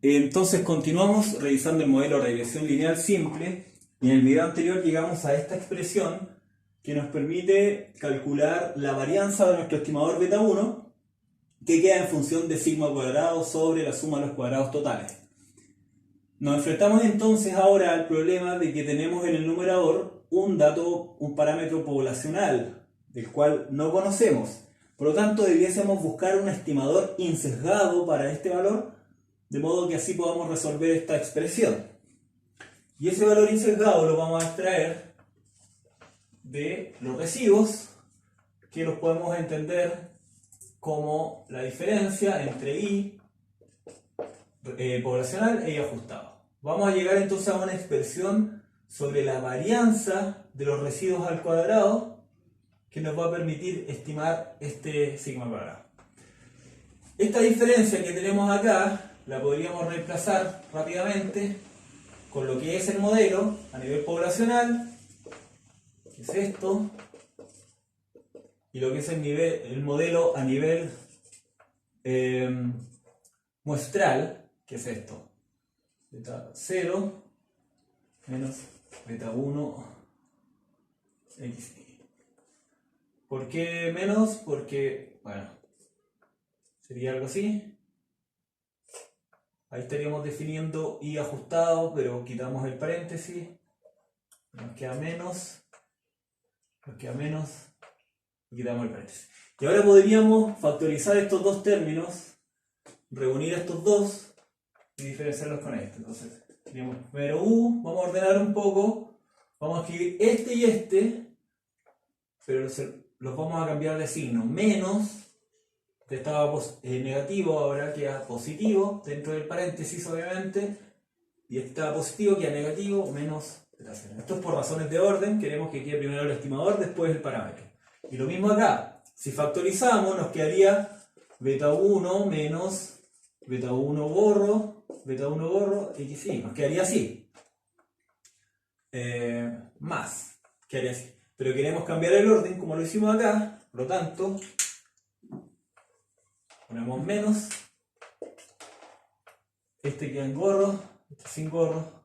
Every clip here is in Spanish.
Entonces continuamos revisando el modelo de regresión lineal simple y en el video anterior llegamos a esta expresión que nos permite calcular la varianza de nuestro estimador beta 1 que queda en función de sigma cuadrado sobre la suma de los cuadrados totales. Nos enfrentamos entonces ahora al problema de que tenemos en el numerador un dato, un parámetro poblacional del cual no conocemos. Por lo tanto, debiésemos buscar un estimador insesgado para este valor, de modo que así podamos resolver esta expresión. Y ese valor insesgado lo vamos a extraer de los residuos, que los podemos entender como la diferencia entre I poblacional e I ajustado. Vamos a llegar entonces a una expresión sobre la varianza de los residuos al cuadrado que nos va a permitir estimar este sigma cuadrado. Esta diferencia que tenemos acá la podríamos reemplazar rápidamente con lo que es el modelo a nivel poblacional, que es esto, y lo que es el modelo a nivel muestral, que es esto. Beta 0 menos beta 1 xi. ¿Por qué menos? Porque, bueno, sería algo así. Ahí estaríamos definiendo I ajustado, pero quitamos el paréntesis. Nos queda menos y quitamos el paréntesis. Y ahora podríamos factorizar estos dos términos, reunir estos dos y diferenciarlos con este. Entonces, tenemos primero U, vamos a ordenar un poco, vamos a escribir este y este, pero los vamos a cambiar de signo. Menos, que estaba negativo, ahora queda positivo, dentro del paréntesis obviamente, y este estaba positivo, queda negativo, menos beta 0. Esto es por razones de orden, queremos que quede primero el estimador, después el parámetro. Y lo mismo acá, si factorizamos nos quedaría beta 1 menos beta 1 borro xi, nos quedaría así. Más, quedaría así. Pero queremos cambiar el orden como lo hicimos acá, por lo tanto, ponemos menos, este queda en gorro, este sin gorro,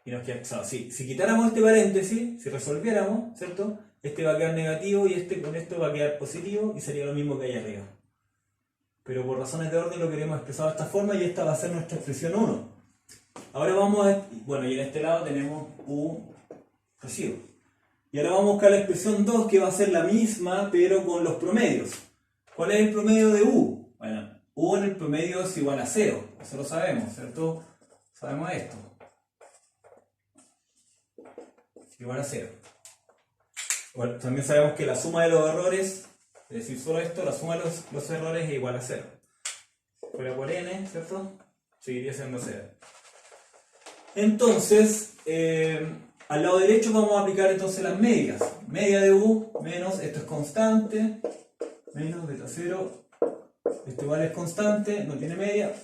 y nos queda, o sea, si quitáramos este paréntesis, si resolviéramos, ¿cierto? Este va a quedar negativo y este con esto va a quedar positivo y sería lo mismo que hay arriba. Pero por razones de orden lo queremos expresar de esta forma y esta va a ser nuestra expresión 1. Ahora vamos a, bueno, y en este lado tenemos U residuo. Y ahora vamos a buscar la expresión 2 que va a ser la misma pero con los promedios. ¿Cuál es el promedio de U? Bueno, U en el promedio es igual a 0, eso lo sabemos, ¿cierto? Sabemos esto. Igual a 0. Bueno, también sabemos que la suma de los errores, es decir, solo esto, la suma de los errores es igual a 0. Si fuera por n, ¿cierto? Seguiría siendo 0. Entonces, al lado derecho vamos a aplicar entonces las medias. Media de U menos, esto es constante, menos beta 0, esto igual es constante, no tiene media,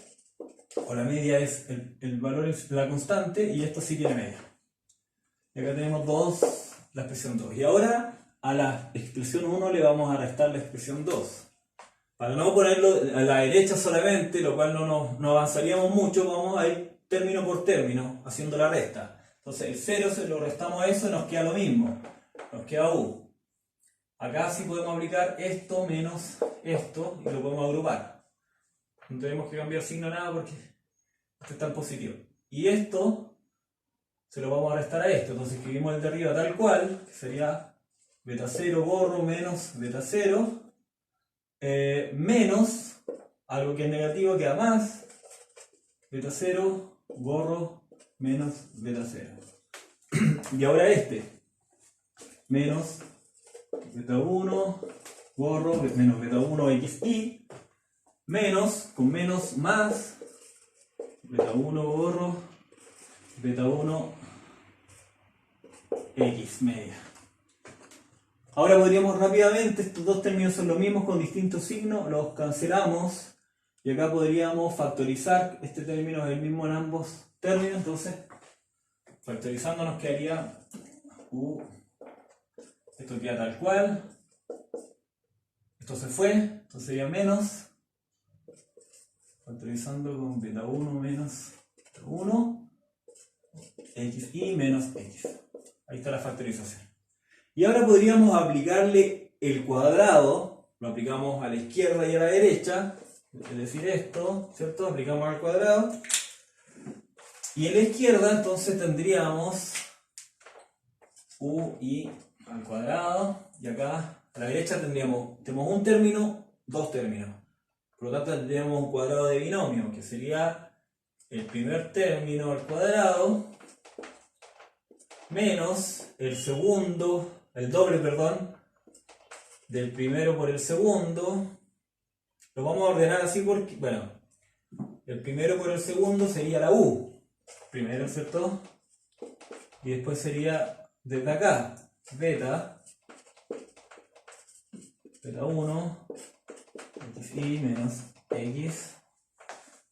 o la media es el valor es la constante, y esto sí tiene media. Y acá tenemos la expresión 2. Y ahora a la expresión 1 le vamos a restar la expresión 2. Para no ponerlo a la derecha solamente, lo cual no avanzaríamos mucho, vamos a ir término por término, haciendo la resta. Entonces el 0 se lo restamos a eso y nos queda lo mismo. Nos queda U. Acá sí podemos aplicar esto menos esto y lo podemos agrupar. No tenemos que cambiar signo nada porque este está en positivo. Y esto se lo vamos a restar a esto. Entonces escribimos el de arriba tal cual, que sería beta 0 borro menos beta 0. Menos, algo que es negativo queda más, beta 0, borro, menos beta 0. Y ahora este, menos beta 1, borro, menos beta 1 xi, menos, con menos, más, beta 1, borro, beta 1, x media. Ahora podríamos rápidamente, estos dos términos son los mismos con distintos signos, los cancelamos y acá podríamos factorizar, este término es el mismo en ambos términos, entonces factorizando nos quedaría U, esto queda tal cual, esto se fue, esto sería menos factorizando con beta 1 menos beta 1, xi menos x. Ahí está la factorización. Y ahora podríamos aplicarle el cuadrado, lo aplicamos a la izquierda y a la derecha, es decir esto, ¿cierto? Aplicamos al cuadrado. Y en la izquierda entonces tendríamos ui al cuadrado, y acá a la derecha tenemos un término, dos términos. Por lo tanto tendríamos un cuadrado de binomio, que sería el primer término al cuadrado menos el segundo, el doble, perdón, del primero por el segundo. Lo vamos a ordenar así porque, bueno, el primero por el segundo sería la u, primero, ¿cierto? Y después sería desde acá, beta 1, xi menos x,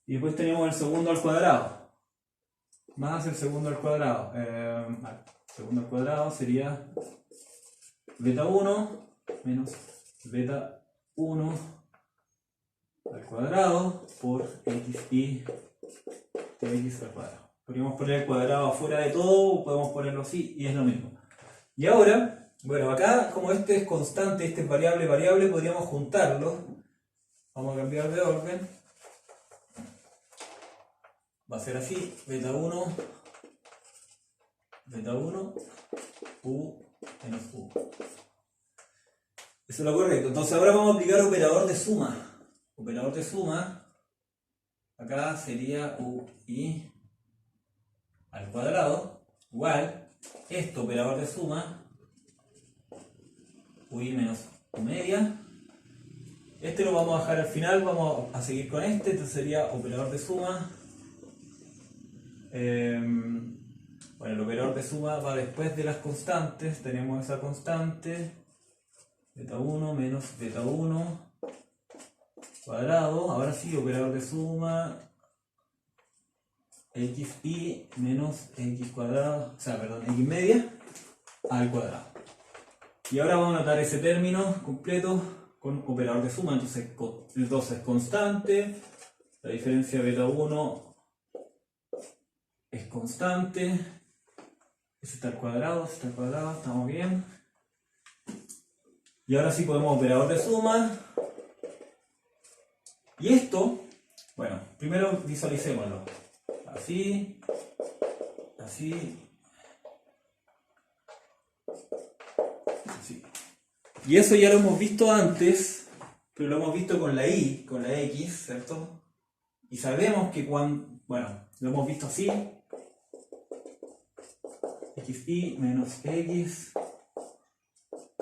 y después tenemos el segundo al cuadrado, más el segundo al cuadrado. Segundo al cuadrado sería beta 1 menos beta 1 al cuadrado por xi de x al cuadrado. Podríamos poner el cuadrado afuera de todo, podemos ponerlo así y es lo mismo. Y ahora, bueno, acá como este es constante, este es variable, podríamos juntarlos. Vamos a cambiar de orden. Va a ser así, beta 1, u menos u. Eso es lo correcto. Entonces ahora vamos a aplicar operador de suma. Operador de suma, acá sería ui al cuadrado, igual, esto, operador de suma, ui menos u media. Este lo vamos a dejar al final, vamos a seguir con este, entonces sería operador de suma. Bueno, el operador de suma va después de las constantes, tenemos esa constante, beta 1 menos beta 1 cuadrado. Ahora sí, operador de suma, xi menos x cuadrado, o sea, perdón, x media al cuadrado. Y ahora vamos a anotar ese término completo con operador de suma. Entonces el 2 es constante, la diferencia de beta 1 es constante, ese está al cuadrado, estamos bien. Y ahora sí podemos operador de suma. Y esto, bueno, primero visualicémoslo. Así, así, así. Y eso ya lo hemos visto antes, pero lo hemos visto con la y, con la x, ¿cierto? Y sabemos que cuando, bueno, lo hemos visto así, xi menos x,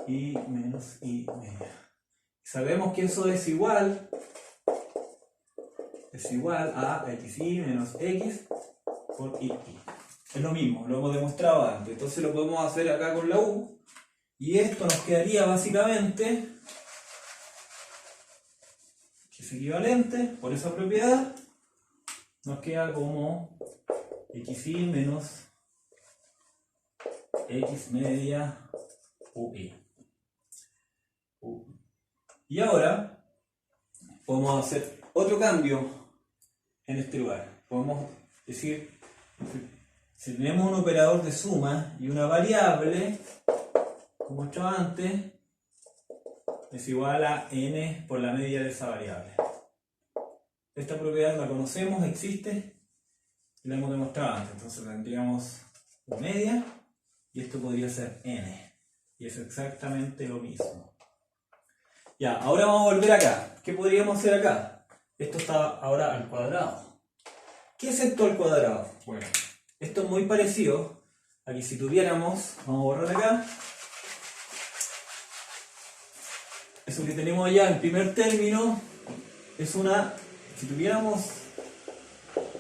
y menos y media. Sabemos que eso es igual a xi menos x por y. Es lo mismo, lo hemos demostrado antes. Entonces lo podemos hacer acá con la u. Y esto nos quedaría básicamente, que es equivalente, por esa propiedad, nos queda como xi menos x media ui. Y ahora podemos hacer otro cambio en este lugar. Podemos decir, si tenemos un operador de suma y una variable, como he hecho antes, es igual a n por la media de esa variable. Esta propiedad la conocemos, existe y la hemos demostrado antes. Entonces tendríamos una media y esto podría ser n. Y es exactamente lo mismo. Ya, ahora vamos a volver acá. ¿Qué podríamos hacer acá? Esto está ahora al cuadrado. ¿Qué es esto al cuadrado? Bueno, esto es muy parecido a que si tuviéramos, vamos a borrar acá, eso que tenemos allá, el primer término, es una, si tuviéramos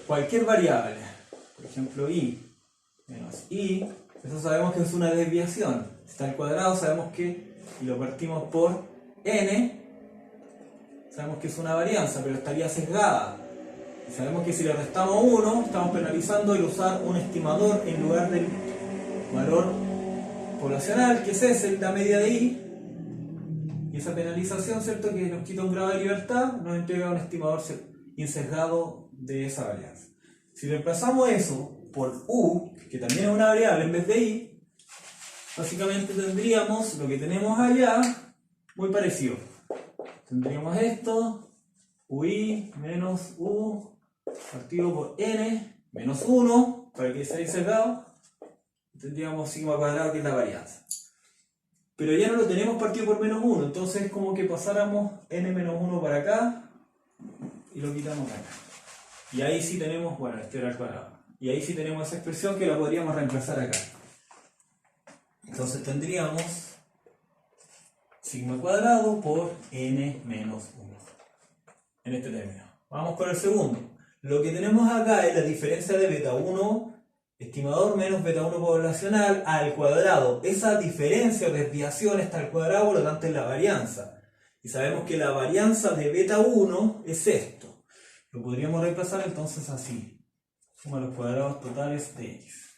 cualquier variable, por ejemplo i menos i, eso sabemos que es una desviación. Si está al cuadrado sabemos que, y lo partimos por n, sabemos que es una varianza, pero estaría sesgada. Y sabemos que si le restamos 1, estamos penalizando el usar un estimador en lugar del valor poblacional, que es ese, la media de i. Y esa penalización, ¿cierto?, que nos quita un grado de libertad, nos entrega un estimador insesgado de esa varianza. Si reemplazamos eso por u, que también es una variable en vez de i, básicamente tendríamos lo que tenemos allá muy parecido. Tendríamos esto, ui menos u partido por n menos 1, para que sea insesgado. Tendríamos sigma cuadrado, que es la varianza. Pero ya no lo tenemos partido por menos 1, entonces es como que pasáramos n menos 1 para acá y lo quitamos acá. Y ahí sí tenemos, bueno, este era el cuadrado. Y ahí sí tenemos esa expresión que la podríamos reemplazar acá. Entonces tendríamos sigma cuadrado por n menos 1 en este término. Vamos con el segundo. Lo que tenemos acá es la diferencia de beta 1 estimador menos beta 1 poblacional al cuadrado. Esa diferencia o desviación está al cuadrado, por lo tanto es la varianza. Y sabemos que la varianza de beta 1 es esto. Lo podríamos reemplazar entonces así. Suma los cuadrados totales de x.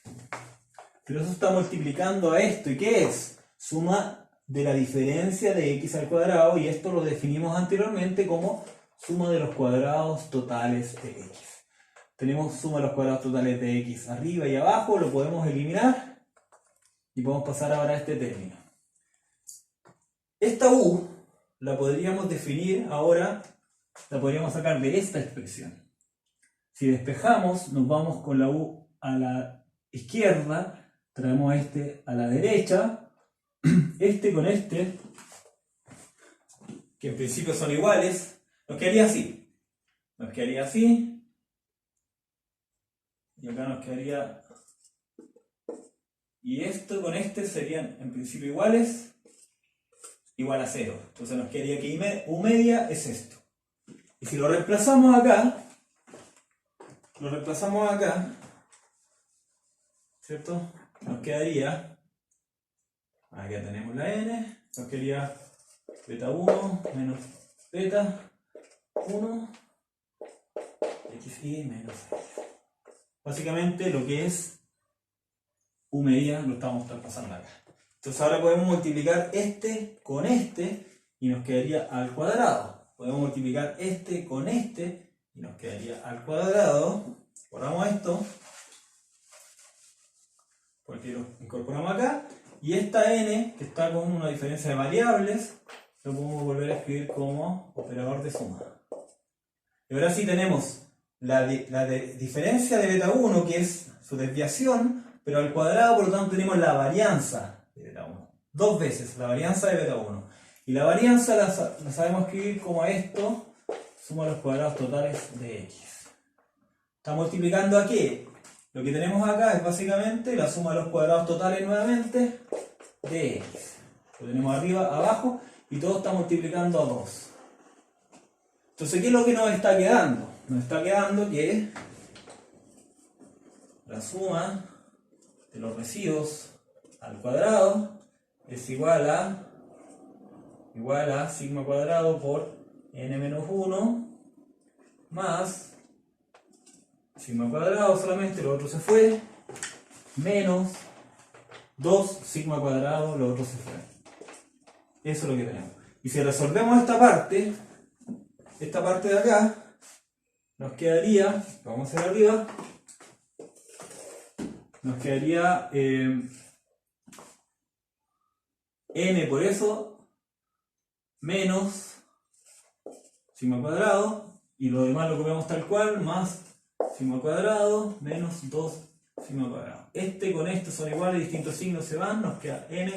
Pero eso está multiplicando a esto. ¿Y qué es? Suma de la diferencia de x al cuadrado. Y esto lo definimos anteriormente como suma de los cuadrados totales de x. Tenemos suma de los cuadrados totales de x arriba y abajo, lo podemos eliminar y podemos pasar ahora a este término. Esta u la podríamos definir ahora, la podríamos sacar de esta expresión. Si despejamos, nos vamos con la u a la izquierda, traemos este a la derecha, este con este, que en principio son iguales, nos quedaría así. Nos quedaría así. Y acá nos quedaría, y esto con este serían en principio iguales, igual a 0. Entonces nos quedaría que u media es esto. Y si lo reemplazamos acá, ¿cierto? Nos quedaría, acá tenemos la n, nos quedaría beta 1 menos beta 1, xi menos x. Básicamente lo que es u media lo estamos traspasando acá. Entonces ahora podemos multiplicar este con este y nos quedaría al cuadrado. Podemos multiplicar este con este y nos quedaría al cuadrado. Borramos esto porque lo incorporamos acá. Y esta n, que está con una diferencia de variables, lo podemos volver a escribir como operador de suma. Y ahora sí tenemos la diferencia de beta 1, que es su desviación, pero al cuadrado, por lo tanto tenemos la varianza de beta 1. Dos veces la varianza de beta 1. Y la varianza la sabemos escribir como esto, suma los cuadrados totales de x. Está multiplicando a qué? Lo que tenemos acá es básicamente la suma de los cuadrados totales nuevamente de x. Lo tenemos arriba, abajo, y todo está multiplicando a 2. Entonces, ¿qué es lo que nos está quedando? Nos está quedando que la suma de los residuos al cuadrado es igual a sigma cuadrado por n menos 1 más sigma cuadrado solamente, lo otro se fue, menos 2 sigma cuadrado, lo otro se fue. Eso es lo que tenemos. Y si resolvemos esta parte de acá, nos quedaría, vamos a hacer arriba, nos quedaría n por eso menos sigma cuadrado, y lo demás lo copiamos tal cual, más sigma cuadrado menos 2 sigma cuadrado. Este con este son iguales, distintos signos se van, nos queda n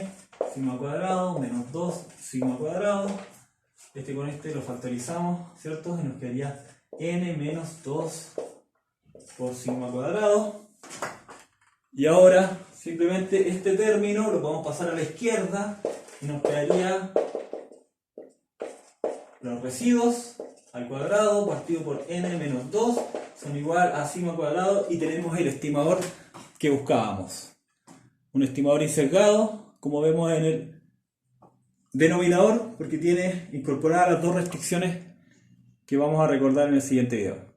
sigma cuadrado menos 2 sigma cuadrado. Este con este lo factorizamos, ¿cierto? Y nos quedaría n menos 2 por sigma cuadrado. Y ahora simplemente este término lo podemos pasar a la izquierda y nos quedaría los residuos al cuadrado partido por n menos 2 son igual a sigma cuadrado, y tenemos el estimador que buscábamos. Un estimador insesgado, como vemos en el denominador, porque tiene incorporadas las dos restricciones que vamos a recordar en el siguiente video.